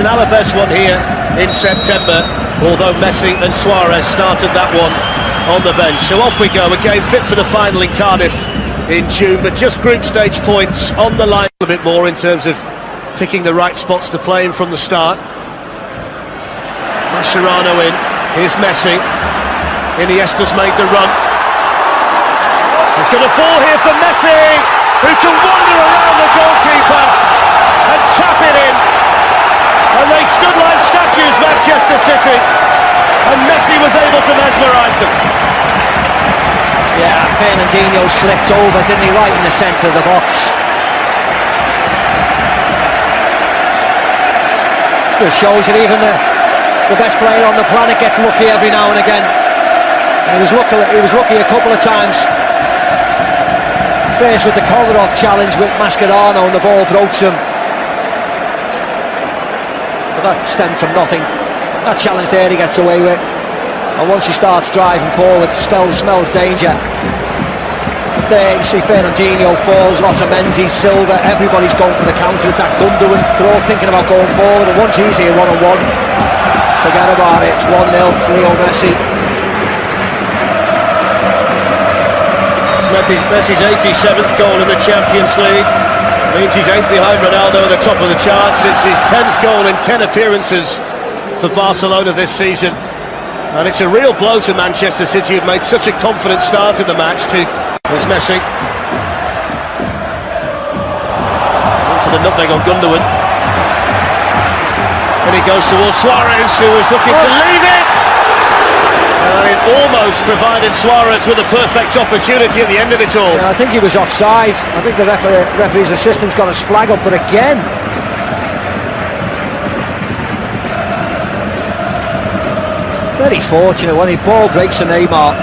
an Alaves one here in September, although Messi and Suarez started that one on the bench. So off we go, a game fit for the final in Cardiff in June, but just group stage points on the line a bit more in terms of ticking the right spots to play in from the start. Mascherano in, here's Messi. Iniesta's made the run. It's going to fall here for Messi, who can wander around the goalkeeper and tap it in. And they stood like statues, Manchester City, and Messi was able to mesmerise them. Yeah, Fernandinho slipped over, didn't he, right in the centre of the box. Just shows that even the best player on the planet gets lucky every now and again. And he was lucky a couple of times. Faced with the Kolarov challenge with Mascherano and the ball broke him. But that stemmed from nothing. That challenge there he gets away with. And once he starts driving forward, smells danger. But there you see Fernandinho falls, Otamendi, Silva, everybody's going for the counter-attack. Gundogan, they're all thinking about going forward, and once he's here one-on-one, forget about it, it's 1-0, Leo Messi. Messi's 87th goal in the Champions League. Means he's 8 behind Ronaldo at the top of the charts. It's his 10th goal in 10 appearances for Barcelona this season. And it's a real blow to Manchester City, who've made such a confident start in the match. There's Messi. Going for the nutmeg on Gundogan. And he goes towards Suarez, who was looking to leave it. And it almost provided Suarez with a perfect opportunity at the end of it all. Yeah, I think he was offside. I think the referee's assistant's got his flag up, but again, very fortunate when the ball breaks to Neymar.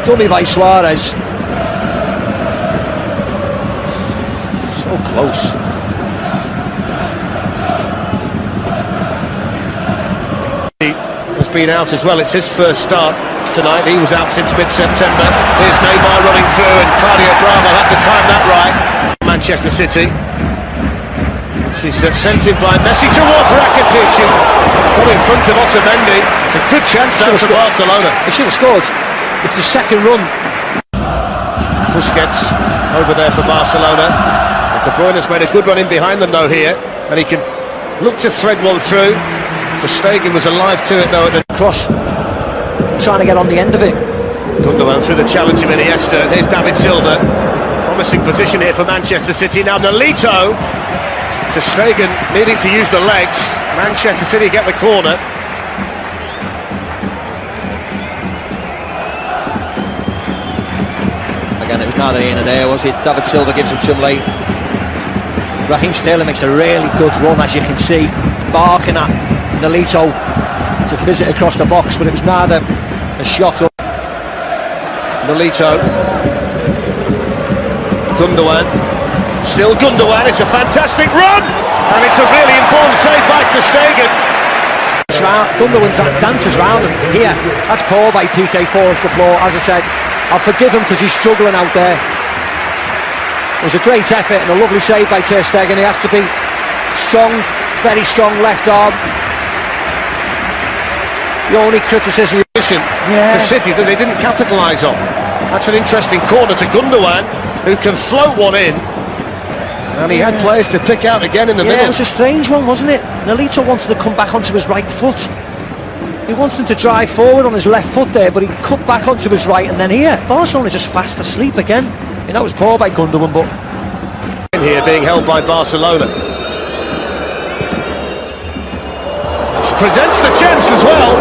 Dummy by Suarez. So close. Been out as well. It's his first start tonight. He was out since mid-September. Here's Neymar running through, and Claudio Bravo had to time that right. Manchester City. She's sent in by Messi towards Rakitic, who got in front of Otamendi. A good chance now for Barcelona. He should have scored. It's the second run. Busquets over there for Barcelona. De Bruyne's made a good run in behind them though here, and he can look to thread one through. Ter Stegen was alive to it though at the cross, trying to get on the end of it. Gundogan through the challenge of Iniesta. There's David Silva. Promising position here for Manchester City. Now Nolito. Ter Stegen needing to use the legs. Manchester City get the corner. Again, it was neither here nor there, was it? David Silva gives it to him late. Raheem Sterling makes a really good run, as you can see, barking at Nolito to fizz it across the box, but it was neither a shot up. Nolito. Gundogan. Still Gundogan, it's a fantastic run! And it's a really important save by Ter Stegen. Gundogan dances round, and here, that's poor by PK, falls to the floor. As I said, I'll forgive him because he's struggling out there. It was a great effort and a lovely save by Ter Stegen. He has to be strong, very strong left arm. The only criticism for City that they didn't capitalise on. That's an interesting corner to Gundogan, who can float one in, and he had players to pick out again in the middle. It was a strange one, wasn't it? Nolito wanted to come back onto his right foot. He wants him to drive forward on his left foot there, but he cut back onto his right, and then here Barcelona just fast asleep again. You know, it was poor by Gundogan, but in here being held by Barcelona. Presents the chance as well.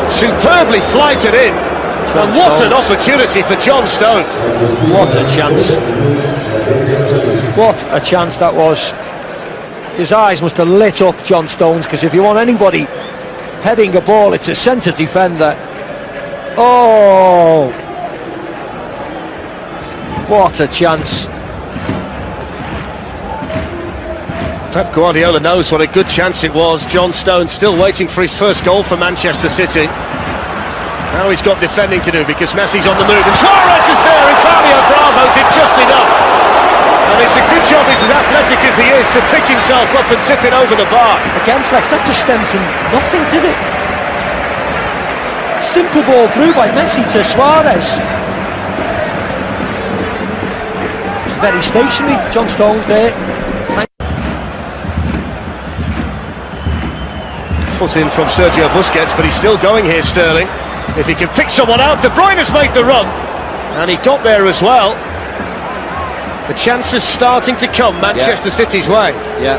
Superbly flighted in. And what an opportunity for John Stones. What a chance. What a chance that was. His eyes must have lit up, John Stones, because if you want anybody heading a ball, it's a centre defender. Oh! What a chance. Pep Guardiola knows what a good chance it was. John Stones still waiting for his first goal for Manchester City. Now he's got defending to do because Messi's on the move, and Suarez is there, and Claudio Bravo did just enough. And it's a good job, he's as athletic as he is, to pick himself up and tip it over the bar. Again, Flex, that just stemmed from nothing, did it? Simple ball through by Messi to Suarez. Very stationary. John Stones there. Foot in from Sergio Busquets, but he's still going here, Sterling. If he can pick someone out, De Bruyne has made the run, and he got there as well. The chances starting to come Manchester City's way. Yeah.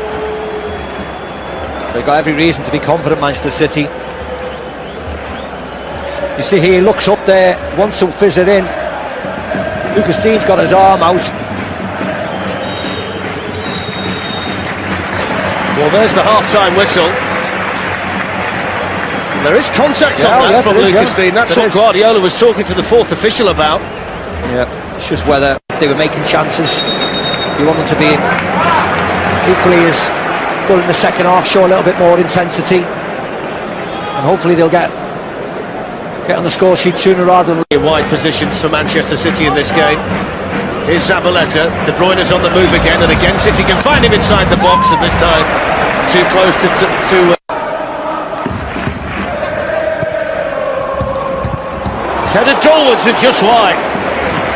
They've got every reason to be confident, Manchester City. You see here, he looks up there, wants to fizz it in. Lucas Dean's got his arm out. Well, there's the half-time whistle. There is contact on that from Lucas Dean. That's what Guardiola was talking to the fourth official about. Yeah, it's just whether they were making chances. You want them to be equally as good in the second half, show a little bit more intensity, and hopefully they'll get on the score sheet sooner rather than wide positions for Manchester City in this game. Here's Zabaleta. De Bruyne is on the move again, and again City can find him inside the box, and this time too close to He's headed goalwards and just wide.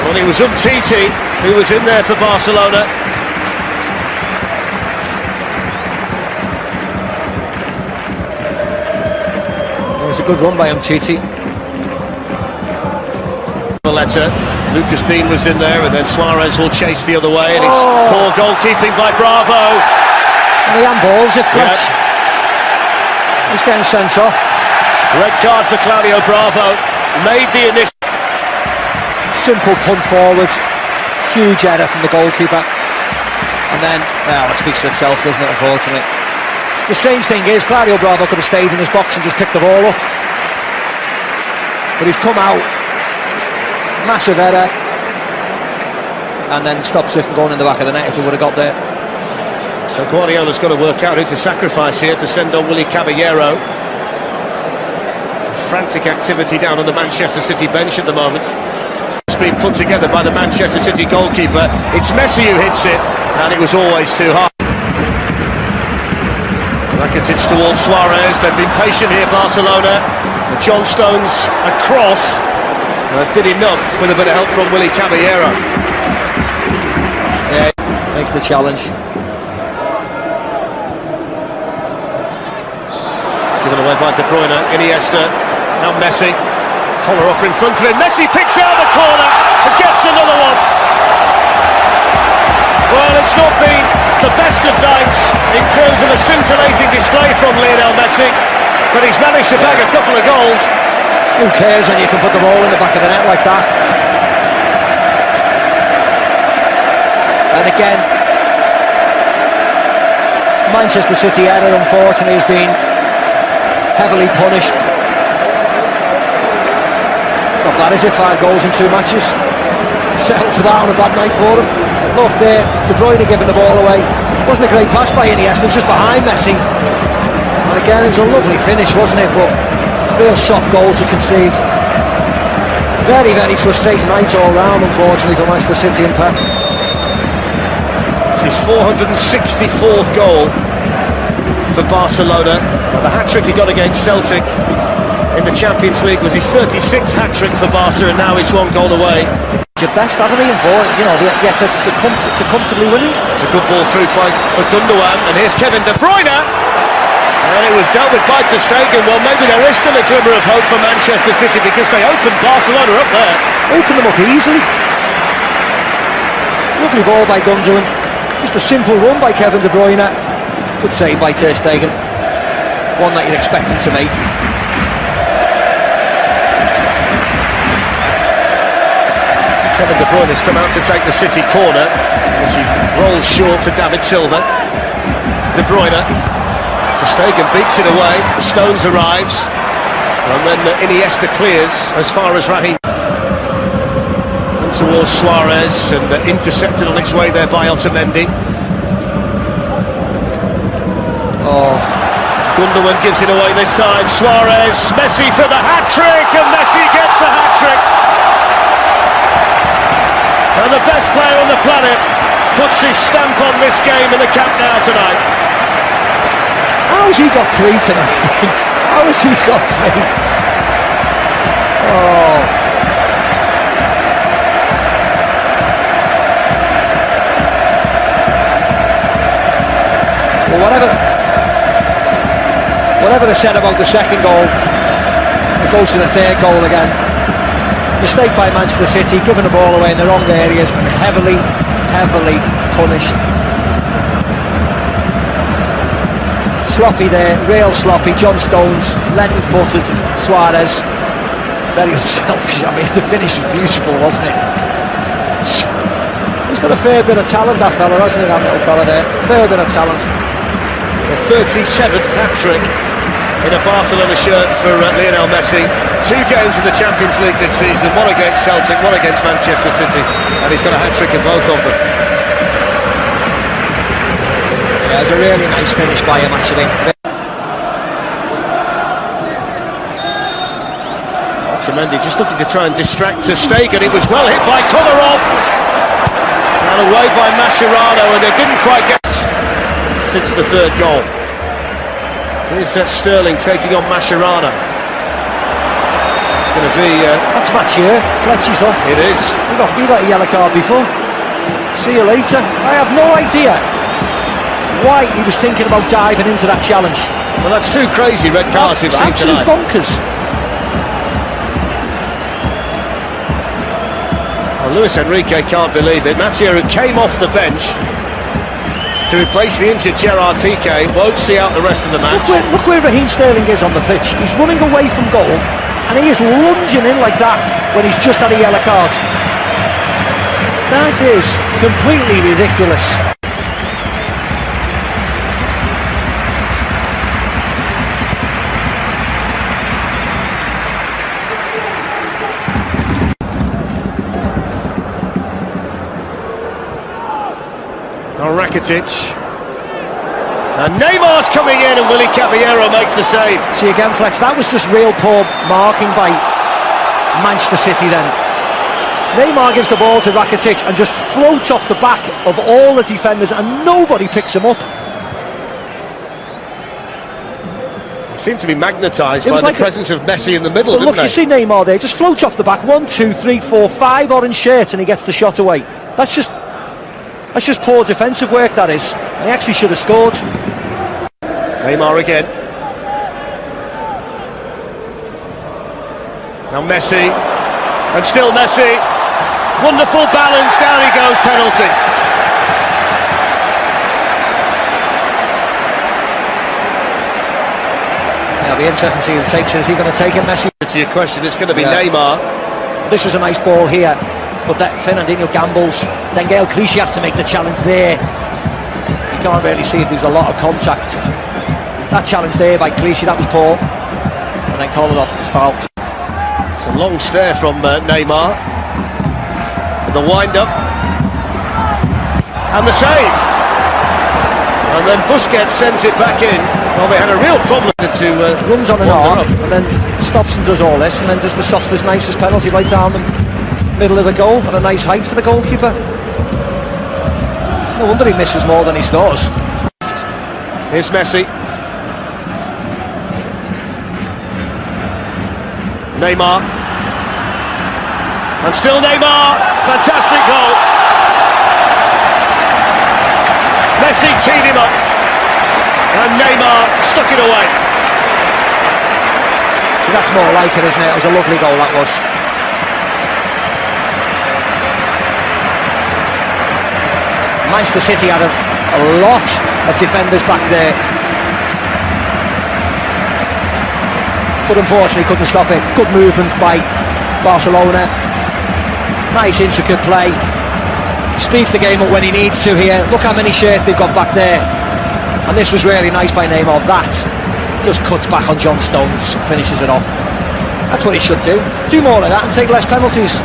Well, it was Umtiti who was in there for Barcelona. It was a good run by Umtiti. Lucas Dean was in there, and then Suarez will chase the other way, and it's poor goalkeeping by Bravo. And he handballs it, Fletch. He's getting sent off. Red card for Claudio Bravo. Made the initial. Simple punt forward. Huge error from the goalkeeper. And then, well, it speaks for itself, doesn't it, unfortunately. The strange thing is, Claudio Bravo could have stayed in his box and just picked the ball up. But he's come out. Massive error, and then stops it from going in the back of the net if he would have got there. So Guardiola's got to work out who to sacrifice here to send on Willy Caballero. Frantic activity down on the Manchester City bench at the moment. It's been put together by the Manchester City goalkeeper. It's Messi who hits it, and it was always too hard. Rakitic towards Suarez. They've been patient here, Barcelona. John Stones across. Did enough with a bit of help from Willy Caballero. Yeah, makes the challenge. Given away by De Bruyne, Iniesta, now Messi. Collar off in front of him. Messi picks out the corner and gets another one. Well, it's not been the best of nights in terms of a scintillating display from Lionel Messi, but he's managed to bag a couple of goals. Who cares when you can put the ball in the back of the net like that? And again, Manchester City error unfortunately has been heavily punished. It's not bad, is it? 5 goals in 2 matches. Settled for that on a bad night for them. Look there, De Bruyne giving the ball away. Wasn't a great pass by Iniesta, just behind Messi. And again, it was a lovely finish, wasn't it? But real soft goal to concede. Very, very frustrating night all round, unfortunately, for Manchester City and Pep. It's his 464th goal for Barcelona. The hat-trick he got against Celtic in the Champions League was his 36th hat-trick for Barca, and now he's 1 goal away. It's your best, haven't they? You know, they're comfortably winning. It's a good ball through for Gundogan, and here's Kevin De Bruyne. And it was dealt with by Ter Stegen. Well, maybe there is still a glimmer of hope for Manchester City, because they opened Barcelona up there. Opened them up easily. Lovely ball by Gundogan. Just a simple run by Kevin De Bruyne. Good save by Ter Stegen. One that you'd expect him to make. Kevin De Bruyne has come out to take the City corner, which he rolls short to David Silva. De Bruyne. Ter Stegen beats it away. Stones arrives, and then Iniesta clears as far as Raheem. And towards Suarez, and intercepted on its way there by Otamendi. Gundogan gives it away this time. Suarez, Messi for the hat-trick, and Messi gets the hat-trick. And the best player on the planet puts his stamp on this game in the Camp Nou tonight. How's he got 3 tonight? How has he got 3? Oh. Well, whatever they said about the second goal, it goes to the third goal again. Mistake by Manchester City, giving the ball away in the wrong areas and heavily punished. Sloppy there, real sloppy. John Stones, left-footed. Suarez, very unselfish. I mean, the finish was beautiful, wasn't it? He's got a fair bit of talent, that fella, hasn't he, that little fella there? Fair bit of talent. The 37th hat-trick in a Barcelona shirt for Lionel Messi. 2 games in the Champions League this season, one against Celtic, one against Manchester City, and he's got a hat-trick in both of them. Yeah, it was a really nice finish by him, actually. Otamendi just looking to try and distract Ter Stegen. It was well hit by Kolarov and away by Mascherano, and they didn't quite get since the third goal. Here's Sterling taking on Mascherano. It's going to be... That's Mathieu, Fletcher's off. It is. We got a yellow card before. See you later. I have no idea why he was thinking about diving into that challenge. Well, that's 2 crazy red cards we've seen absolute tonight. Bonkers. Well, Luis Enrique can't believe it. Mathieu, who came off the bench to replace the injured Gerard Piqué, won't see out the rest of the match. Look where Raheem Sterling is on the pitch. He's running away from goal and he is lunging in like that when he's just had a yellow card. That is completely ridiculous. Rakitic, and Neymar's coming in, and Willy Caballero makes the save. See again, Flex, that was just real poor marking by Manchester City then. Neymar gives the ball to Rakitic and just floats off the back of all the defenders and nobody picks him up. He seemed to be magnetised by the presence of Messi in the middle, didn't look, you see Neymar there, just floats off the back, 1, 2, 3, 4, 5 orange shirts and he gets the shot away. That's just poor defensive work, that is. He actually should have scored. Neymar again. Now Messi, and still Messi. Wonderful balance, down he goes, penalty. It'll be interesting to see who takes it. Is he going to take it, Messi? To your question, it's going to be Neymar. This was a nice ball here, but that Fernandinho gambles. Then Gael Clichy has to make the challenge there. You can't really see if there's a lot of contact. That challenge there by Clichy, that was poor. And then Kolarov is fouled. It's a long stare from Neymar. And the wind-up. And the save. And then Busquets sends it back in. Well, they had a real problem to... runs on and off, and then stops and does all this, and then does the softest, nicest penalty right down the middle of the goal, at a nice height for the goalkeeper. No wonder he misses more than he scores. Here's Messi. Neymar. And still Neymar. Fantastic goal. Messi teed him up. And Neymar stuck it away. So that's more like it, isn't it? It was a lovely goal, that was. Manchester City had a lot of defenders back there, but unfortunately couldn't stop it. Good movement by Barcelona. Nice intricate play. Speeds the game up when he needs to here. Look how many shirts they've got back there. And this was really nice by Neymar. That just cuts back on John Stones, finishes it off. That's what he should do. Do more of that and take less penalties.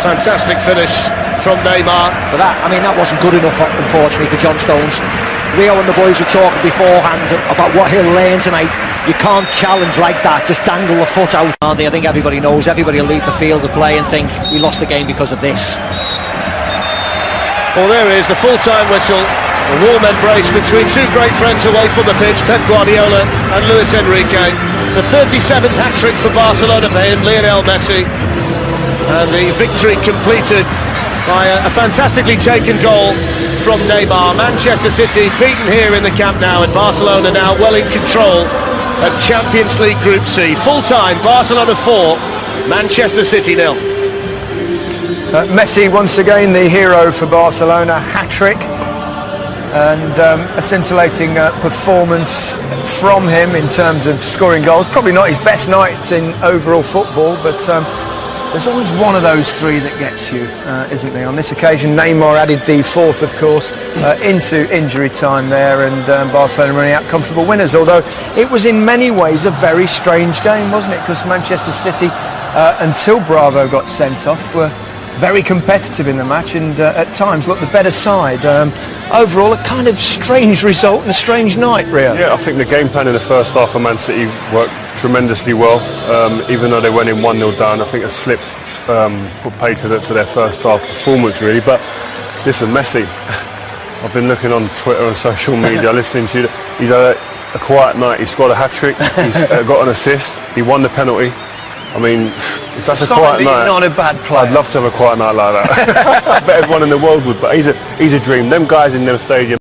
Fantastic finish from Neymar. But that wasn't good enough, unfortunately, for John Stones. Rio and the boys were talking beforehand about what he'll learn tonight. You can't challenge like that, just dangle the foot out. I think everybody knows, everybody will leave the field to play and think we lost the game because of this. Well, there is the full-time whistle. A warm embrace between two great friends away from the pitch, Pep Guardiola and Luis Enrique. The 37th hat-trick for Barcelona for him, Lionel Messi. And the victory completed by a fantastically taken goal from Neymar. Manchester City beaten here in the Camp Nou, and Barcelona now well in control of Champions League Group C. Full-time, Barcelona 4, Manchester City 0. Messi once again the hero for Barcelona, hat-trick, and a scintillating performance from him in terms of scoring goals. Probably not his best night in overall football, but there's always one of those three that gets you, isn't there? On this occasion, Neymar added the fourth, of course, into injury time there, and Barcelona running out comfortable winners, although it was in many ways a very strange game, wasn't it? Because Manchester City, until Bravo got sent off, were very competitive in the match and at times looked the better side. Overall, a kind of strange result and a strange night, Rio. Yeah, I think the game plan in the first half for Man City worked tremendously well. Even though they went in 1-0 down, I think a slip put pay to their first half performance, really. But listen, Messi, I've been looking on Twitter and social media, listening to you. He's had a quiet night. He scored a hat-trick. He's got an assist. He won the penalty. I mean, if that's a quiet night, not a bad player. I'd love to have a quiet night like that. I bet everyone in the world would, but he's a dream. Them guys in them stadiums.